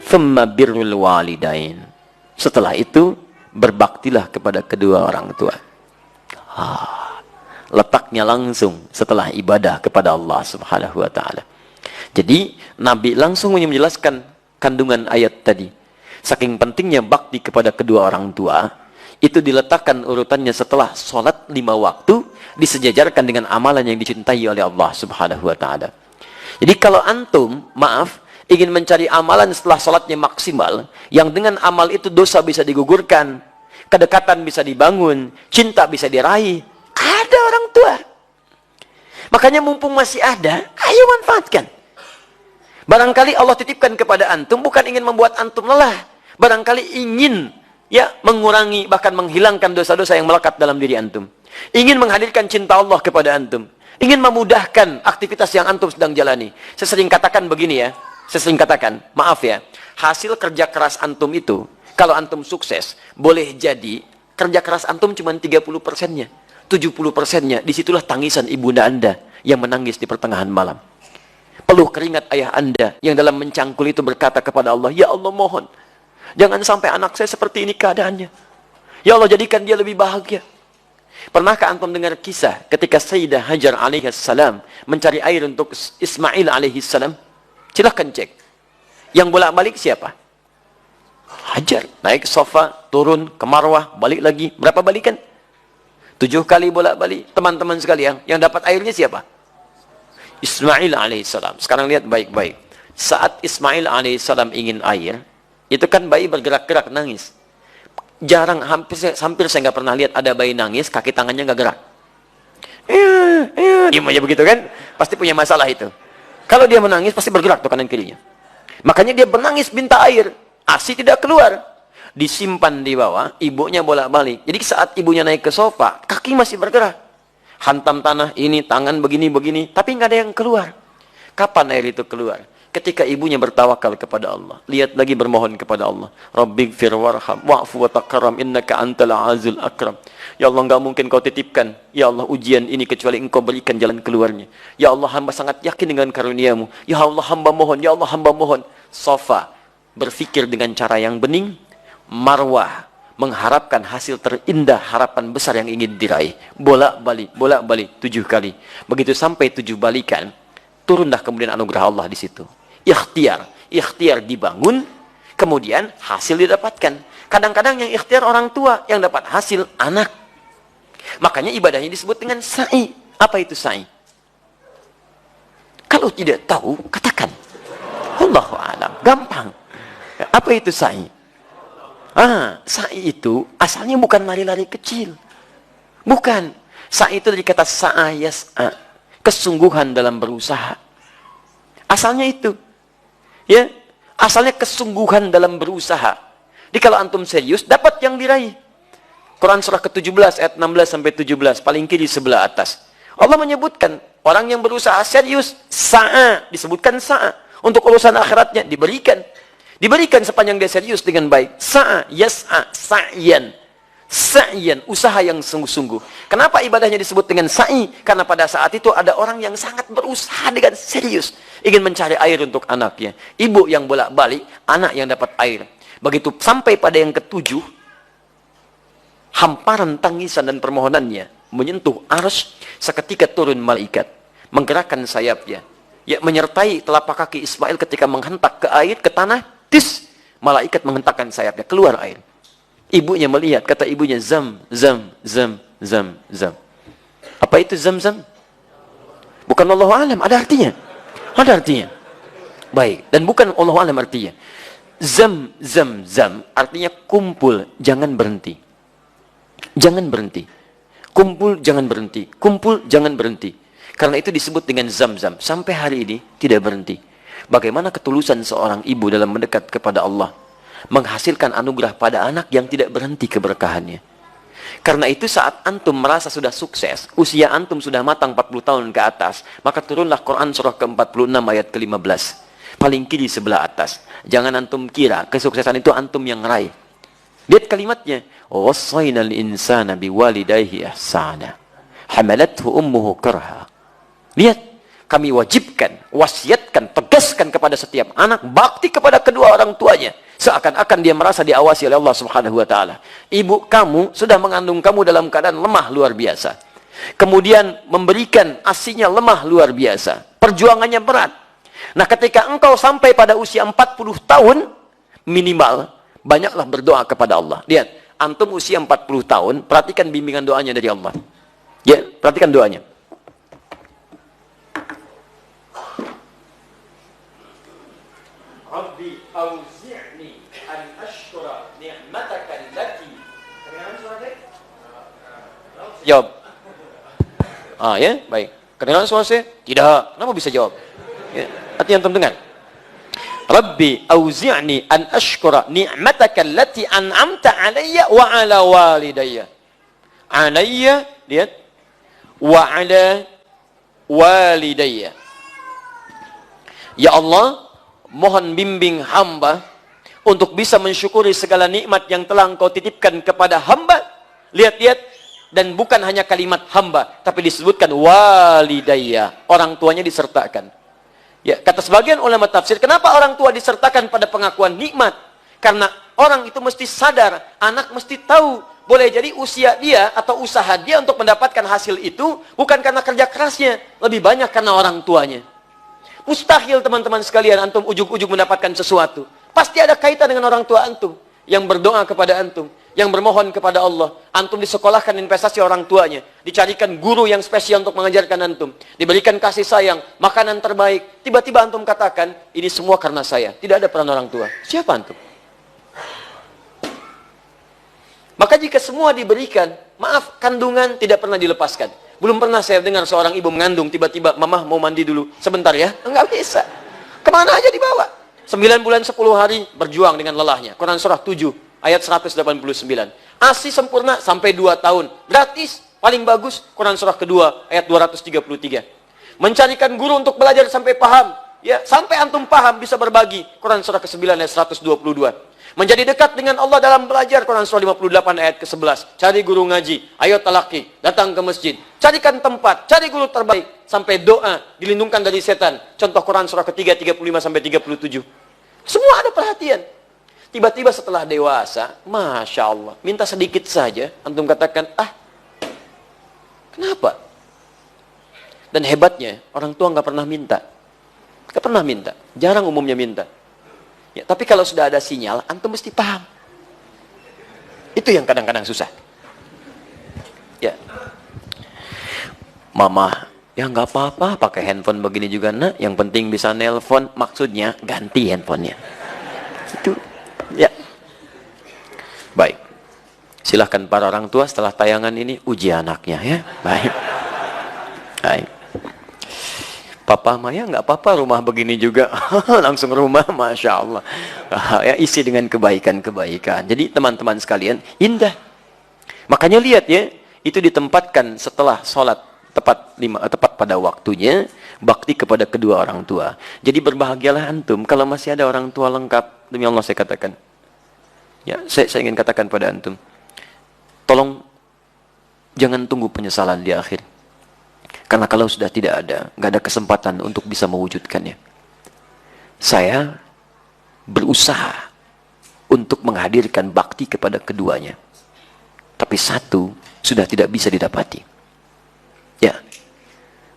thumma birrul walidain. Setelah itu berbaktilah kepada kedua orang tua. Letaknya langsung setelah ibadah kepada Allah Subhanahu wa taala. Jadi Nabi langsung menjelaskan kandungan ayat tadi. Saking pentingnya bakti kepada kedua orang tua, itu diletakkan urutannya setelah sholat 5 waktu, disejajarkan dengan amalan yang dicintai oleh Allah Subhanahu wa taala. Jadi kalau antum, ingin mencari amalan setelah sholatnya maksimal, yang dengan amal itu dosa bisa digugurkan, kedekatan bisa dibangun, cinta bisa diraih, ada orang tua. Makanya mumpung masih ada, ayo manfaatkan. Barangkali Allah titipkan kepada antum bukan ingin membuat antum lelah, barangkali ingin mengurangi bahkan menghilangkan dosa-dosa yang melekat dalam diri antum. Ingin menghadirkan cinta Allah kepada antum, ingin memudahkan aktivitas yang antum sedang jalani. Saya sering katakan begini maaf ya, hasil kerja keras antum itu, kalau antum sukses, boleh jadi kerja keras antum cuma 30%-nya, 70%-nya, disitulah tangisan ibunda anda yang menangis di pertengahan malam. Peluh keringat ayah anda yang dalam mencangkul itu berkata kepada Allah, ya Allah mohon, jangan sampai anak saya seperti ini keadaannya. Ya Allah jadikan dia lebih bahagia. Pernahkah antum dengar kisah ketika Sayyidah Hajar alaihissalam mencari air untuk Ismail alaihissalam? Silahkan cek. Yang bolak-balik siapa? Hajar. Naik sofa, turun ke Marwah, balik lagi. Berapa balikan? 7 kali bolak-balik. Teman-teman sekalian, yang dapat airnya siapa? Ismail alaihissalam. Sekarang lihat baik-baik. Saat Ismail alaihissalam ingin air, itu kan bayi bergerak-gerak nangis. Jarang, hampir saya nggak pernah lihat ada bayi nangis, kaki tangannya nggak gerak. Diam aja begitu kan? Pasti punya masalah itu. Kalau dia menangis, pasti bergerak tuh kanan kirinya. Makanya dia menangis minta air. ASI tidak keluar. Disimpan di bawah, ibunya bolak-balik. Jadi saat ibunya naik ke sofa, kaki masih bergerak. Hantam tanah ini, tangan begini-begini, tapi nggak ada yang keluar. Kapan air itu keluar? Ketika ibunya bertawakal kepada Allah. Lihat lagi bermohon kepada Allah. Rabbighfir warham wa'fu wa takaram innaka antal azul akram. Ya Allah, nggak mungkin kau titipkan, ya Allah, ujian ini kecuali engkau berikan jalan keluarnya. Ya Allah, hamba sangat yakin dengan karuniamu. Ya Allah, hamba mohon. Ya Allah, hamba mohon. Sofa berpikir dengan cara yang bening. Marwah mengharapkan hasil terindah, harapan besar yang ingin diraih. Bolak-balik 7 kali. Begitu sampai 7 balikan, turunlah kemudian anugerah Allah di situ. Ikhtiar dibangun, kemudian hasil didapatkan. Kadang-kadang yang ikhtiar orang tua, yang dapat hasil anak. Makanya ibadahnya disebut dengan sa'i. Apa itu sa'i? Kalau tidak tahu, katakan. Allahu a'lam. Gampang. Apa itu sa'i? Sa'i itu asalnya bukan lari-lari kecil. Bukan. Sa'i itu dari kata sa'a yas'a, kesungguhan dalam berusaha. Asalnya itu. Ya, asalnya kesungguhan dalam berusaha. Jadi kalau antum serius, dapat yang diraih. Quran surah ke-17 ayat 16 sampai 17, paling kiri sebelah atas. Allah menyebutkan orang yang berusaha serius, sa'a, disebutkan sa'a. Untuk urusan akhiratnya diberikan. Diberikan sepanjang dia serius dengan baik. Sa'a, yas'a, sa'yan. Sa'yan, usaha yang sungguh-sungguh. Kenapa ibadahnya disebut dengan sa'i? Karena pada saat itu ada orang yang sangat berusaha dengan serius. Ingin mencari air untuk anaknya. Ibu yang bolak-balik, anak yang dapat air. Begitu sampai pada yang ke-7, hamparan tangisan dan permohonannya menyentuh arsy, seketika turun malaikat. Menggerakkan sayapnya. Ya, menyertai telapak kaki Ismail ketika menghentak ke air, ke tanah. Malaikat menghentakkan sayapnya, keluar air. Ibunya melihat, kata ibunya, zam. Apa itu zam? Bukan Allahu a'lam, ada artinya. Baik, dan bukan Allahu a'lam artinya. Zam artinya kumpul, jangan berhenti. Kumpul, jangan berhenti. Karena itu disebut dengan zam-zam. Sampai hari ini tidak berhenti. Bagaimana ketulusan seorang ibu dalam mendekat kepada Allah, menghasilkan anugerah pada anak yang tidak berhenti keberkahannya. Karena itu saat antum merasa sudah sukses, usia antum sudah matang 40 tahun ke atas, maka turunlah Quran surah ke-46 ayat ke-15. Paling kiri sebelah atas. Jangan antum kira kesuksesan itu antum yang raih. Lihat kalimatnya. Wassaynal insana biwalidayhi ihsana. Hamalathu ummuhu karha. Lihat, kami wajibkan, wasiatkan, tegas tugaskan kepada setiap anak, bakti kepada kedua orang tuanya. Seakan-akan dia merasa diawasi oleh Allah Subhanahu wa taala. Ibu kamu sudah mengandung kamu dalam keadaan lemah luar biasa. Kemudian memberikan ASINya lemah luar biasa. Perjuangannya berat. Nah, ketika engkau sampai pada usia 40 tahun minimal, banyaklah berdoa kepada Allah. Lihat, antum usia 40 tahun, perhatikan bimbingan doanya dari Allah. Ya, perhatikan doanya. Rabbi auzi'ni an ashkura ni'mataka allati. Kedengaran suara saya? Jawab. Ya, baik. Kedengaran suara saya? Tidak. Kenapa bisa jawab? Ya, hati antum dengar. Rabbi auzi'ni an ashkura ni'mataka allati an'amta 'alayya wa 'ala walidayya. 'Alayya, lihat. Wa 'ala walidayya. Ya Allah, mohon bimbing hamba untuk bisa mensyukuri segala nikmat yang telah engkau titipkan kepada hamba. Lihat-lihat, dan bukan hanya kalimat hamba, tapi disebutkan walidayya, orang tuanya disertakan. Ya, kata sebagian ulama tafsir, kenapa orang tua disertakan pada pengakuan nikmat? Karena orang itu mesti sadar, anak mesti tahu, boleh jadi usia dia atau usaha dia untuk mendapatkan hasil itu bukan karena kerja kerasnya, lebih banyak karena orang tuanya. Mustahil teman-teman sekalian antum ujug-ujug mendapatkan sesuatu. Pasti ada kaitan dengan orang tua antum yang berdoa kepada antum, yang bermohon kepada Allah. Antum disekolahkan investasi orang tuanya, dicarikan guru yang spesial untuk mengajarkan antum, diberikan kasih sayang, makanan terbaik. Tiba-tiba antum katakan, ini semua karena saya. Tidak ada peran orang tua. Siapa antum? Maka jika semua diberikan, maaf, kandungan tidak pernah dilepaskan. Belum pernah saya dengar seorang ibu mengandung, tiba-tiba, mamah mau mandi dulu, sebentar ya. Enggak bisa. Kemana aja dibawa. 9 bulan 10 hari berjuang dengan lelahnya. Quran surah 7, ayat 189. ASI sempurna sampai 2 tahun. Gratis, paling bagus, Quran surah kedua, ayat 233. Mencarikan guru untuk belajar sampai paham. Ya, sampai antum paham bisa berbagi. Quran surah ke-9, ayat 122. Menjadi dekat dengan Allah dalam belajar, Quran surah 58 ayat ke-11. Cari guru ngaji, ayo talaki, datang ke masjid. Carikan tempat, cari guru terbaik. Sampai doa, dilindungkan dari setan. Contoh Quran surah ke-3, 35 sampai 37. Semua ada perhatian. Tiba-tiba setelah dewasa, Masya Allah, minta sedikit saja, antum katakan, kenapa? Dan hebatnya, orang tua nggak pernah minta. Nggak pernah minta, jarang umumnya minta. Ya, tapi kalau sudah ada sinyal, antum mesti paham. Itu yang kadang-kadang susah. Ya, mama, ya nggak apa-apa, pakai handphone begini juga nak. Yang penting bisa nelpon, maksudnya ganti handphonenya. Itu, ya. Baik. Silahkan para orang tua setelah tayangan ini uji anaknya ya. Baik. Baik. Papa Maya nggak apa-apa rumah begini juga. Langsung rumah, Masya Allah. Ya, isi dengan kebaikan-kebaikan. Jadi teman-teman sekalian, indah. Makanya lihat ya, itu ditempatkan setelah sholat tepat pada waktunya, bakti kepada kedua orang tua. Jadi berbahagialah antum kalau masih ada orang tua lengkap. Demi Allah saya katakan. Ya, saya ingin katakan pada antum, tolong jangan tunggu penyesalan di akhir. Karena kalau sudah tidak ada, nggak ada kesempatan untuk bisa mewujudkannya. Saya berusaha untuk menghadirkan bakti kepada keduanya. Tapi satu sudah tidak bisa didapati. Ya,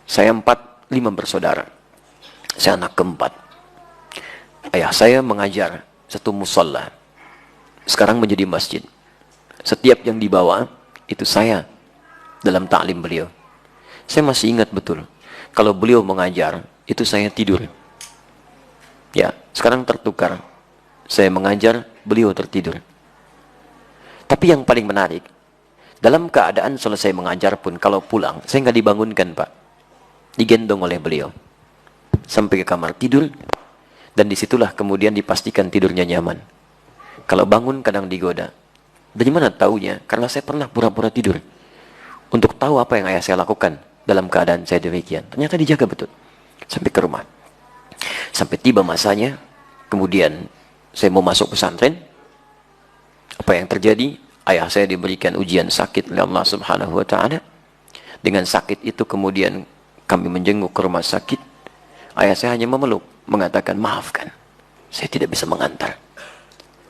saya 5 bersaudara. Saya anak keempat. Ayah saya mengajar satu musola. Sekarang menjadi masjid. Setiap yang dibawa, itu saya dalam taklim beliau. Saya masih ingat betul, kalau beliau mengajar, itu saya tidur. Ya, sekarang tertukar. Saya mengajar, beliau tertidur. Tapi yang paling menarik, dalam keadaan selesai mengajar pun, kalau pulang, saya nggak dibangunkan, Pak. Digendong oleh beliau. Sampai ke kamar tidur, dan disitulah kemudian dipastikan tidurnya nyaman. Kalau bangun, kadang digoda. Dari mana taunya? Karena saya pernah pura-pura tidur. Untuk tahu apa yang ayah saya lakukan dalam keadaan saya demikian. Ternyata dijaga betul. Sampai ke rumah. Sampai tiba masanya, kemudian saya mau masuk pesantren. Apa yang terjadi? Ayah saya diberikan ujian sakit oleh Allah Subhanahu wa taala. Dengan sakit itu kemudian kami menjenguk ke rumah sakit. Ayah saya hanya memeluk, mengatakan, maafkan, saya tidak bisa mengantar.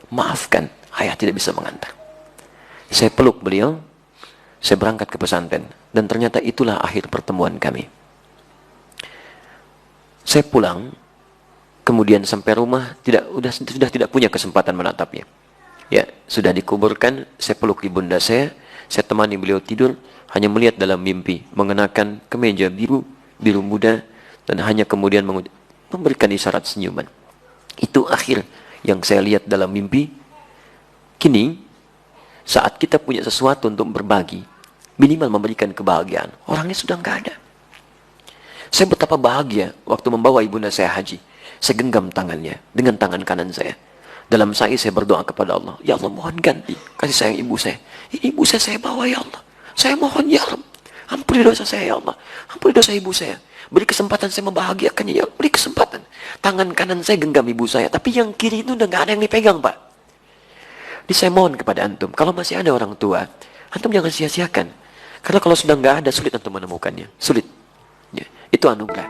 Maafkan, ayah tidak bisa mengantar. Saya peluk beliau, saya berangkat ke pesantren, dan ternyata itulah akhir pertemuan kami. Saya pulang, kemudian sampai rumah sudah tidak punya kesempatan menatapnya. Ya, sudah dikuburkan, saya peluk ibunda saya temani beliau tidur, hanya melihat dalam mimpi, mengenakan kemeja biru muda, dan hanya kemudian memberikan isyarat senyuman. Itu akhir yang saya lihat dalam mimpi. Kini, saat kita punya sesuatu untuk berbagi, minimal memberikan kebahagiaan, orangnya sudah nggak ada. Saya betapa bahagia waktu membawa ibunda saya haji. Saya genggam tangannya dengan tangan kanan saya. Dalam sa'i saya berdoa kepada Allah, ya Allah, mohon ganti kasih sayang ibu saya. Ini ibu saya bawa, ya Allah. Saya mohon, ya Rabb, ampuni dosa saya, ya Allah. Ampuni dosa ibu saya. Beri kesempatan saya membahagiakannya, ya Allah. Beri kesempatan. Tangan kanan saya genggam ibu saya, tapi yang kiri itu udah nggak ada yang dipegang, Pak. Jadi saya mohon kepada antum, kalau masih ada orang tua, antum jangan sia-siakan. Karena kalau sudah nggak ada, sulit antum menemukannya. Sulit. Ya, itu anugerah.